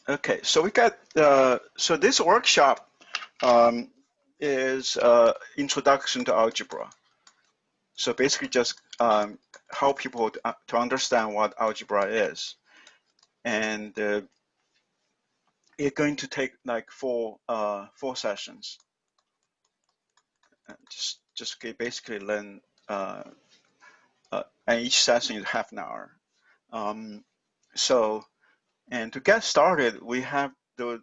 Okay, so we got so this workshop is introduction to algebra. So basically, just help people to understand what algebra is, and it's going to take like four sessions. Just basically learn, and each session is half an hour. Um, so, and to get started, we have to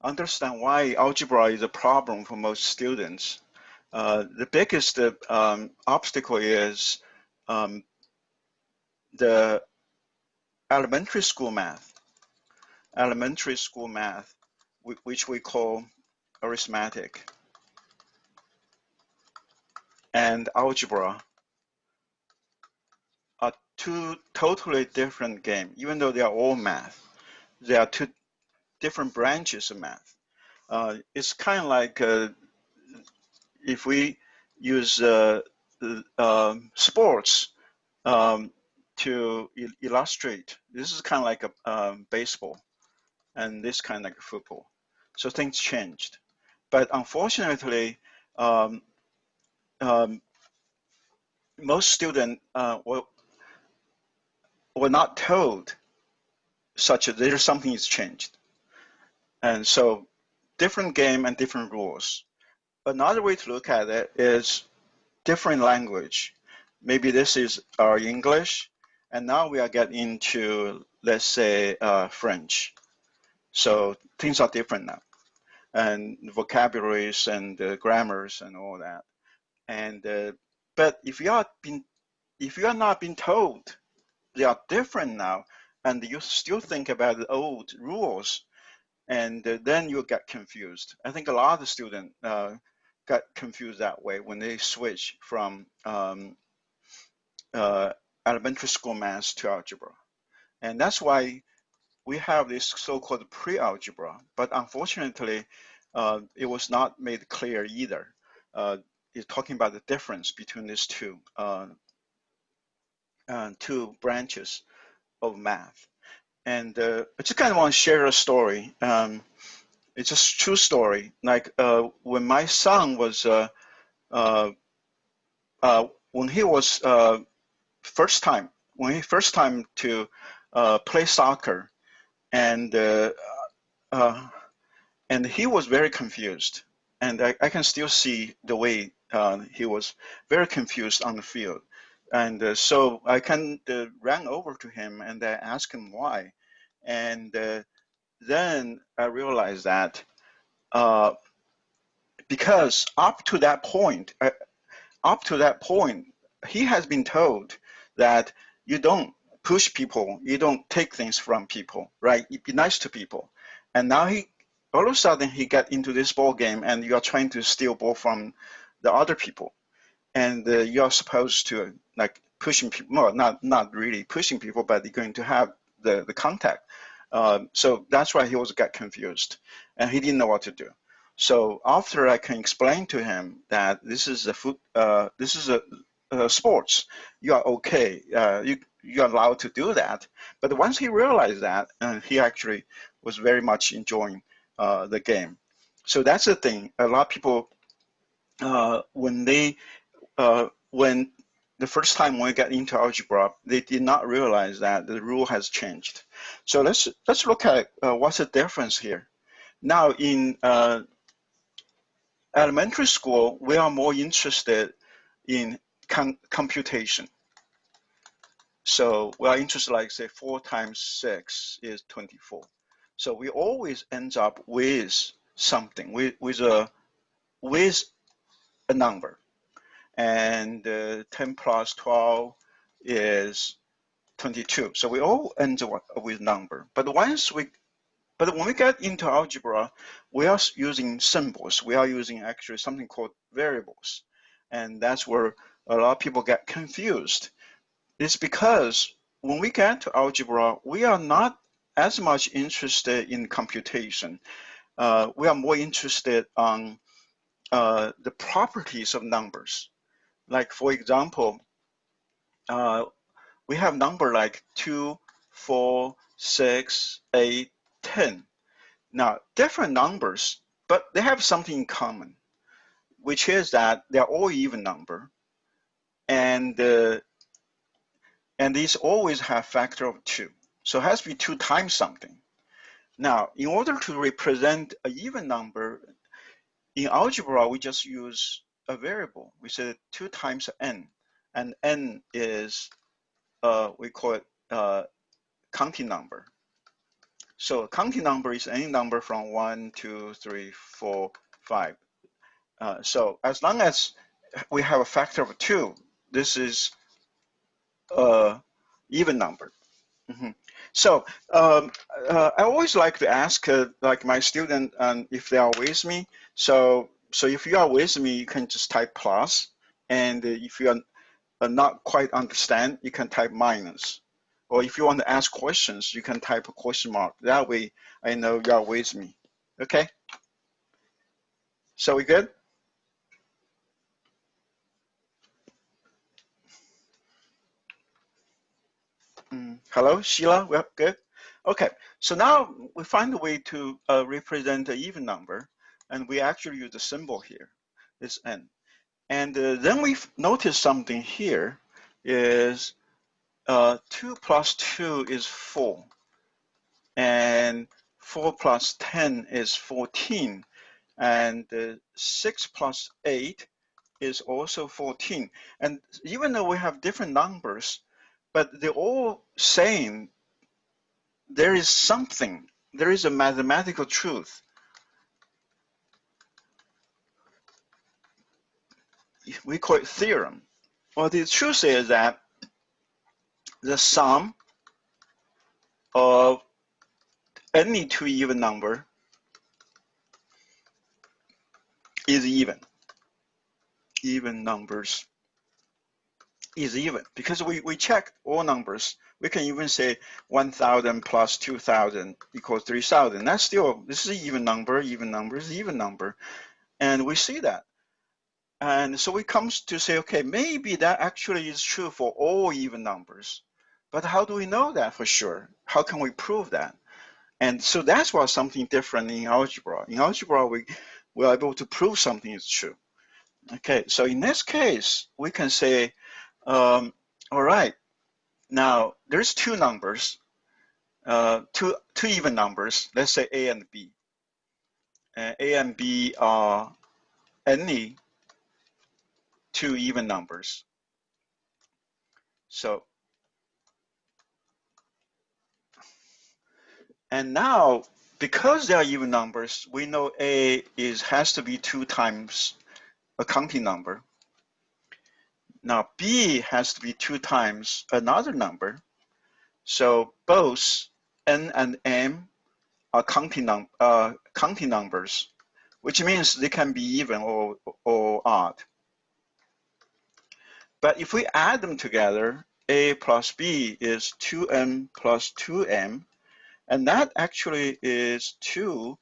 understand why algebra is a problem for most students. The biggest obstacle is um, the elementary school math. Elementary school math, which we call arithmetic, and algebra are two totally different games, even though they are all math. They are two different branches of math. It's kind of like if we use sports to illustrate. This is kind of like a baseball, and this kind of like football. So things changed. But unfortunately, um, um, most students were not told such that there's something is changed. And so different game and different rules. Another way to look at it is different language. Maybe this is our English, and now we are getting into, let's say, French. So things are different now, and vocabularies and grammars and all that. And but if you are not being told they are different now, and you still think about the old rules, and then you get confused. I think a lot of the students got confused that way when they switch from uh, elementary school math to algebra. And that's why we have this so-called pre-algebra, but unfortunately, it was not made clear either. It's talking about the difference between these two branches of math. And I just kind of want to share a story. It's a true story. Like when my son was, uh, when he was when he first time to play soccer, and uh, and he was very confused, and I can still see the way he was very confused on the field, and so I can ran over to him and I asked him why, and then I realized that uh, because up to that point, he has been told that you don't push people, you don't take things from people, right? You be nice to people. And now he, all of a sudden, he got into this ball game, and you are trying to steal ball from the other people, and you are supposed to like pushing people. Well, not really pushing people, but you're going to have the contact. So that's why he was got confused, and he didn't know what to do. So after I can explain to him that this is a sports, you are okay, you're allowed to do that. But once he realized that, he actually was very much enjoying the game. So that's the thing. A lot of people when the first time we got into algebra, they did not realize that the rule has changed. So let's look at what's the difference here. Now in elementary school, we are more interested in computation. So we are interested, like say 4 times 6 is 24. So we always end up with something, with a number. And 10 plus 12 is 22. So we all end up with number. But when we get into algebra, we are using symbols. We are using actually something called variables. And that's where a lot of people get confused. It's because when we get to algebra, we are not as much interested in computation. We are more interested on the properties of numbers. Like for example, we have number like 2, 4, 6, 8, 10. Now, different numbers, but they have something in common, which is that they're all even number, and these always have factor of 2. So it has to be 2 times something. Now, in order to represent an even number, in algebra, we just use a variable. We say 2 times n, and n is, we call it counting number. So a counting number is any number from 1, 2, 3, 4, 5. So as long as we have a factor of 2, this is a even number. Mm-hmm. So I always like to ask like my student if they are with me. So if you are with me, you can just type plus, and if you are not quite understand, you can type minus. Or if you want to ask questions, you can type a question mark. That way I know you are with me. Okay? So we good? Hello, Sheila, we're good? Okay, so now we find a way to represent an even number, and we actually use the symbol here, this n. And then we notice something here is 2 plus 2 is 4, and 4 plus 10 is 14, and 6 plus 8 is also 14. And even though we have different numbers, but they're all same, there is something, there is a mathematical truth. We call it theorem. Well, the truth is that the sum of any two even number is even. Even numbers is even because we check all numbers. We can even say 1,000 plus 2,000 equals 3,000. That's still, this is an even number, even number is even number. And we see that. And so it comes to say, okay, maybe that actually is true for all even numbers. But how do we know that for sure? How can we prove that? And so that's why something different in algebra. In algebra, we're able to prove something is true. Okay, so in this case, we can say, all right, now there's two numbers, two even numbers. Let's say A and B. A and B are any two even numbers. So, and now because they are even numbers, we know A has to be 2 times a counting number. Now B has to be 2 times another number. So both N and M are counting numbers, which means they can be even or odd. But if we add them together, A plus B is 2M plus 2M, and that actually is 2M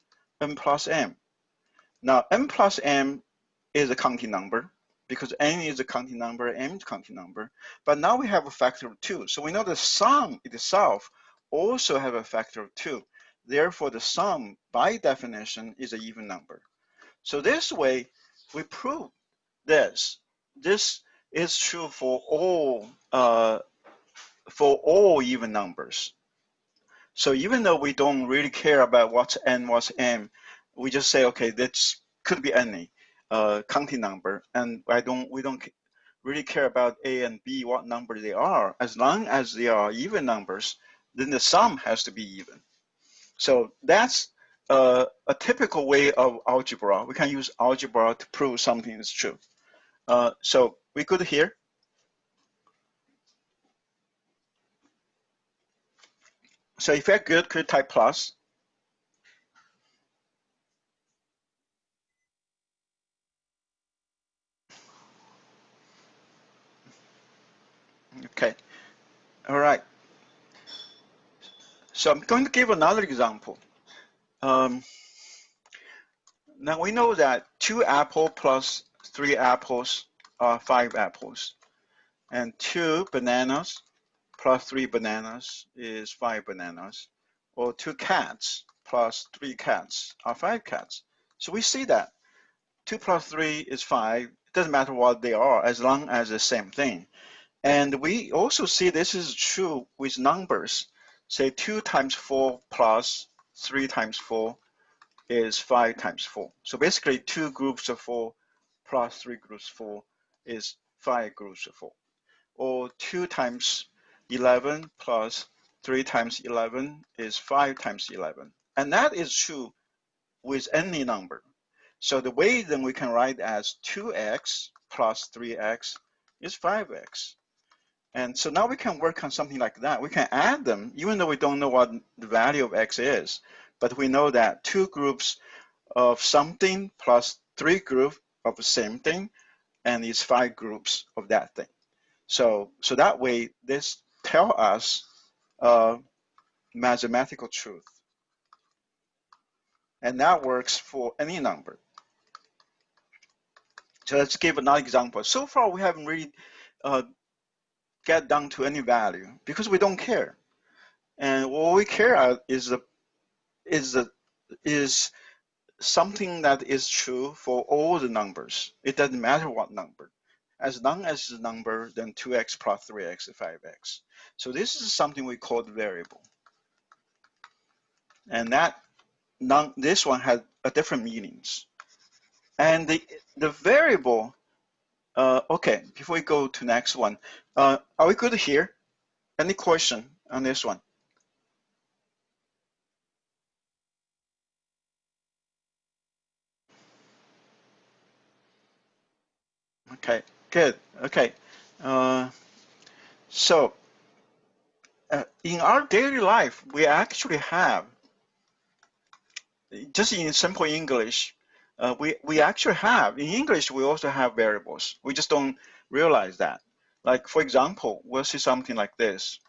plus M. Now, M plus M is a counting number because N is a counting number, M is a counting number. But now we have a factor of 2. So we know the sum itself also have a factor of 2. Therefore, the sum, by definition, is an even number. So this way, we prove this. This is true for all even numbers. So even though we don't really care about what's n, what's m, we just say, okay, this could be any counting number, and we don't really care about a and b, what number they are. As long as they are even numbers, then the sum has to be even. So that's a typical way of algebra. We can use algebra to prove something is true. So we good here. So if you're good, could type plus. Okay, all right. So I'm going to give another example. Now we know that 2 apples plus 3 apples are 5 apples, and 2 bananas plus 3 bananas is 5 bananas, or 2 cats plus 3 cats are 5 cats. So we see that 2 plus 3 is 5. It doesn't matter what they are as long as the same thing. And we also see this is true with numbers. Say 2 times 4 plus 3 times 4 is 5 times 4. So basically 2 groups of 4 plus 3 groups of 4 is 5 groups of 4. Or 2 times 11 plus 3 times 11 is 5 times 11. And that is true with any number. So the way then we can write as 2x plus 3x is 5x. And so now we can work on something like that. We can add them, even though we don't know what the value of x is. But we know that 2 groups of something plus 3 groups of the same thing, and it's 5 groups of that thing. So that way, this tells us mathematical truth. And that works for any number. So let's give another example. So far, we haven't really get down to any value because we don't care. And what we care about is something that is true for all the numbers. It doesn't matter what number. As long as the number, then 2x plus 3x is 5x. So this is something we call the variable. And this one has a different meanings. And the variable, okay, before we go to next one, are we good here? Any question on this one? Okay, good. Okay, so in our daily life, we actually have, just in simple English, we actually have, in English, we also have variables. We just don't realize that. Like, for example, we'll see something like this,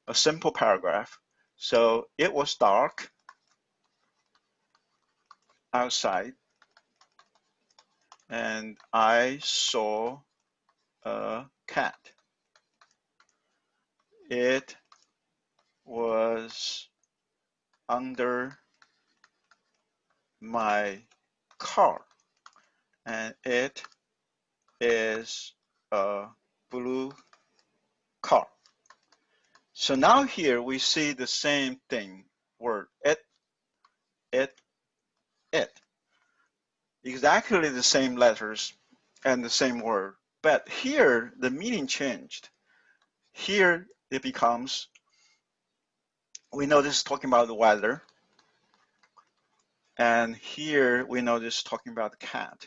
a simple paragraph. So it was dark outside, and I saw a cat. It was under my car, and it is a blue car. So now here we see the same thing, word it, exactly the same letters and the same word, but here the meaning changed. Here it becomes, we know this is talking about the weather, and here we know this is talking about the cat,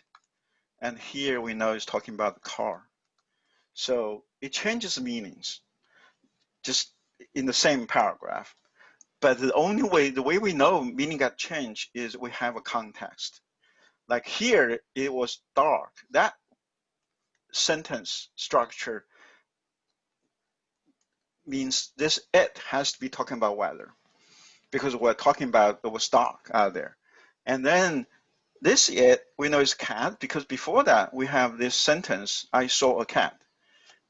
and here we know it's talking about the car. So it changes meanings just in the same paragraph. But the only way, the way we know meaning got changed is we have a context. Like here, it was dark. That sentence structure means this it has to be talking about weather because we're talking about it was dark out there. And then this it, we know is cat because before that we have this sentence, I saw a cat.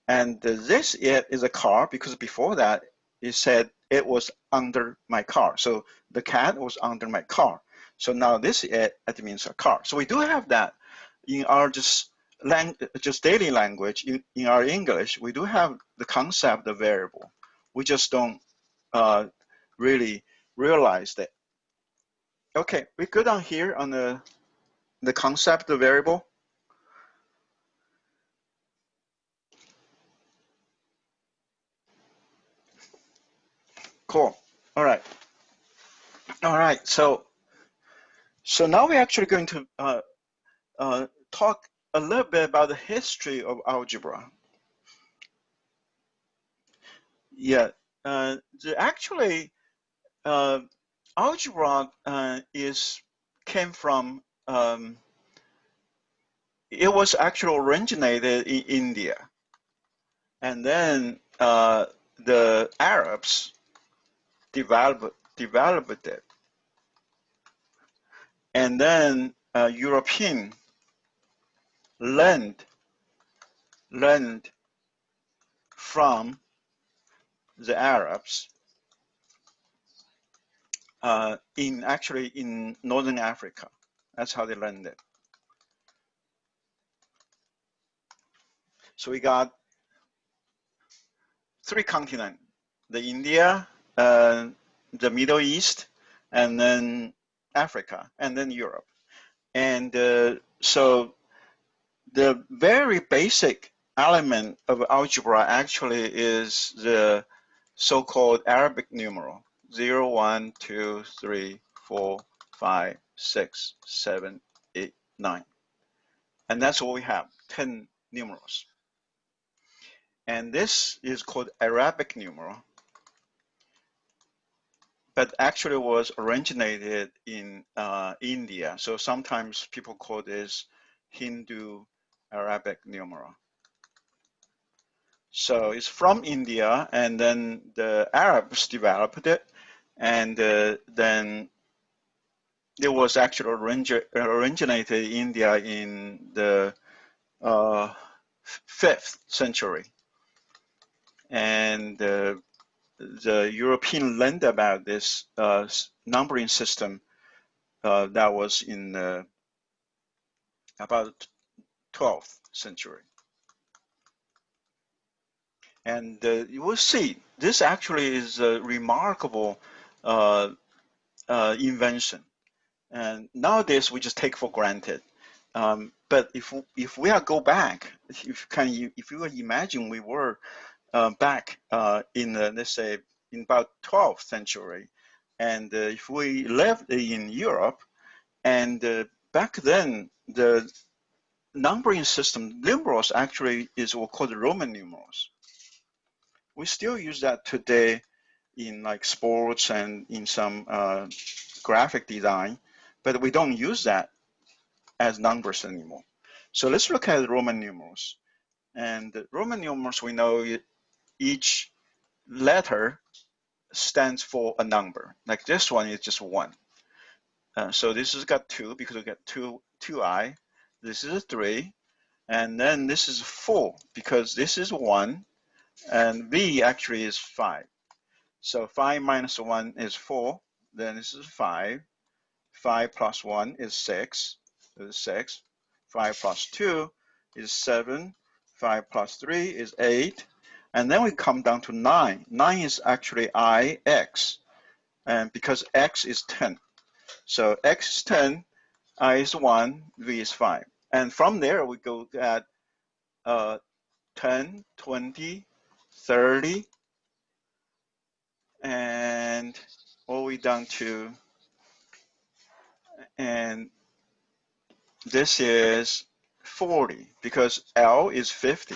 And this it is a car because before that it said it was under my car. So the cat was under my car. So now this it means a car. So we do have that in our just daily language. In our English, we do have the concept of variable. We just don't really realize that. Okay, we go down here on the concept of variable. Cool. All right. All right. So now we're actually going to talk a little bit about the history of algebra. Yeah. Actually, algebra came from. It was actually originated in India, and then the Arabs developed it, and then European learned from the Arabs actually in Northern Africa. That's how they learned it. So we got 3 continents: the India, the Middle East, and then Africa, and then Europe. And so the very basic element of algebra actually is the so-called Arabic numeral: 0, 1, 2, 3, 4, 5, 6, 7, 8, 9. And that's what we have, 10 numerals. And this is called Arabic numeral, but actually was originated in India. So sometimes people call this Hindu Arabic numeral. So it's from India, and then the Arabs developed it, and then it was actually originated in India in the 5th century. And the European learned about this numbering system that was in about 12th century. And you will see this actually is a remarkable invention. And nowadays we just take for granted. But if we go back, if you imagine we were back in let's say in about 12th century, and if we lived in Europe, and back then the numbering system numerals actually is what called Roman numerals. We still use that today in like sports and in some graphic design, but we don't use that as numbers anymore. So let's look at Roman numerals. And the Roman numerals, we know each letter stands for a number. Like this one is just 1. So this has got 2 because we got 2i. This is a 3. And then this is 4 because this is 1. And v actually is 5. So 5 minus 1 is 4. Then this is 5. 5 plus 1 is 6. This is 6. 5 plus 2 is 7. 5 plus 3 is 8. And then we come down to 9. 9 is actually ix. And because x is 10. So x is 10, I is 1, v is 5. And from there we go at 10, 20, 30, and all the way down to, and this is 40 because L is 50.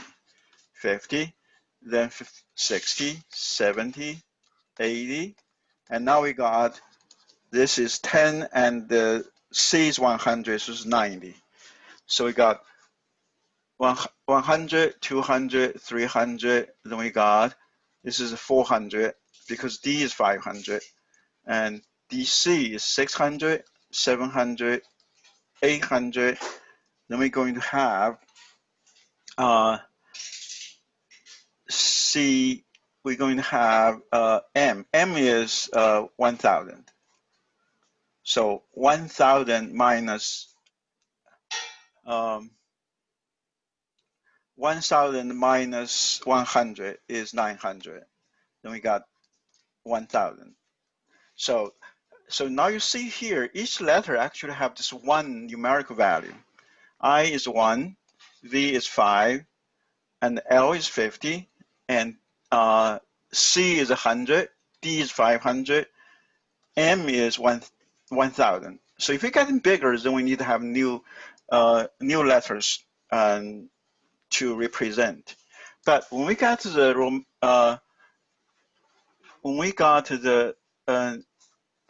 50, then 60, 70, 80, and now we got, this is 10 and the C is 100, so it's 90. So we got 100, 200, 300, then we got, this is 400 because D is 500, and DC is 600, 700, 800, then we're going to have C, we're going to have M. M is 1,000. So 1,000 minus 1,000 minus 100 is 900. Then we got 1,000. So now you see here, each letter actually have this one numerical value. I is 1, V is 5, and L is 50, and C is 100, D is 500, M is 1,000. So if we're getting bigger, then we need to have new letters to represent. But when we got to the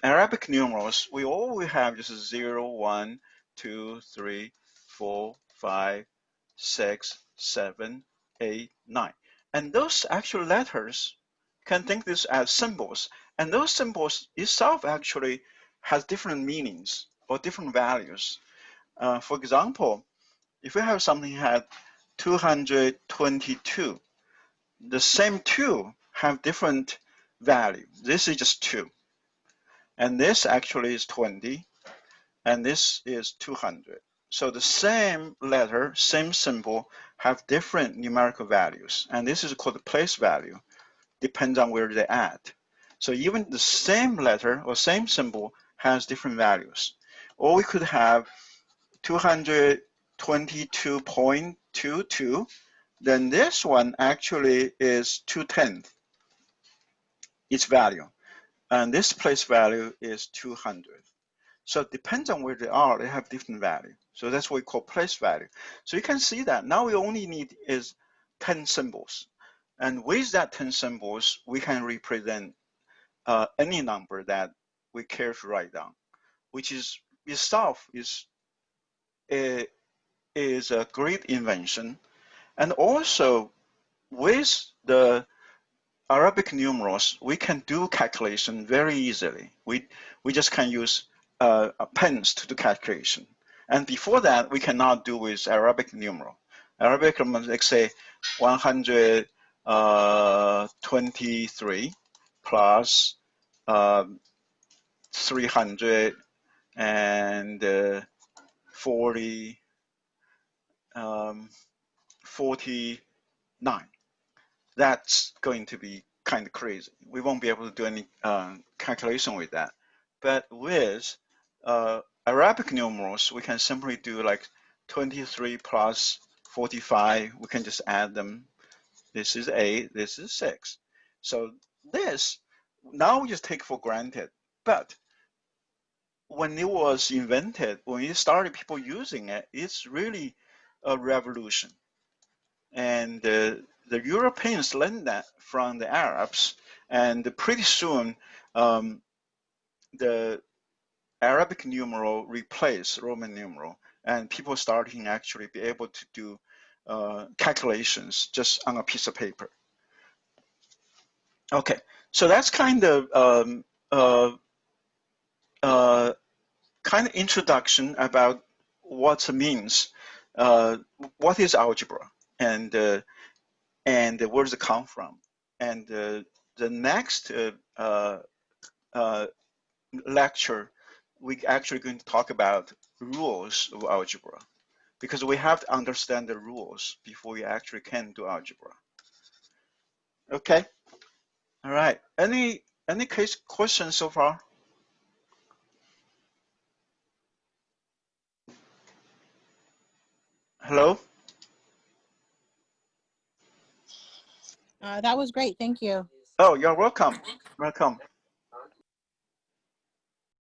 Arabic numerals, we always have just 0, 1, 2, 3, 4, 5, 6, 7, 8, 9. And those actual letters can think this as symbols. And those symbols itself actually has different meanings or different values. For example, if we have something had 222, the same 2 have different value. This is just 2. And this actually is 20. And this is 200. So the same letter, same symbol, have different numerical values. And this is called the place value, depends on where they're at. So even the same letter or same symbol has different values. Or we could have 222.22, then this one actually is 2/10, its value. And this place value is 200. So it depends on where they are, they have different value. So that's what we call place value. So you can see that now we only need is 10 symbols. And with that 10 symbols, we can represent any number that we care to write down, which is itself is a great invention. And also with the Arabic numerals, we can do calculation very easily. We just can use pens to do calculation. And before that, we cannot do with Arabic numeral. Arabic, let's say 123 plus 340, 49. That's going to be kind of crazy. We won't be able to do any calculation with that. But with Arabic numerals, we can simply do like 23 plus 45. We can just add them. This is 8, this is 6. So this, now we just take for granted. But when it was invented, when it started people using it, it's really a revolution. And the Europeans learned that from the Arabs, and pretty soon the Arabic numeral replaced Roman numeral, and people starting actually be able to do calculations just on a piece of paper. Okay, so that's kind of introduction about what it means, what is algebra, and where does it come from. And the next lecture, we actually going to talk about rules of algebra, because we have to understand the rules before we actually can do algebra. Okay, all right. Any case questions so far? Hello? That was great. Thank you. Oh, you're welcome. Welcome.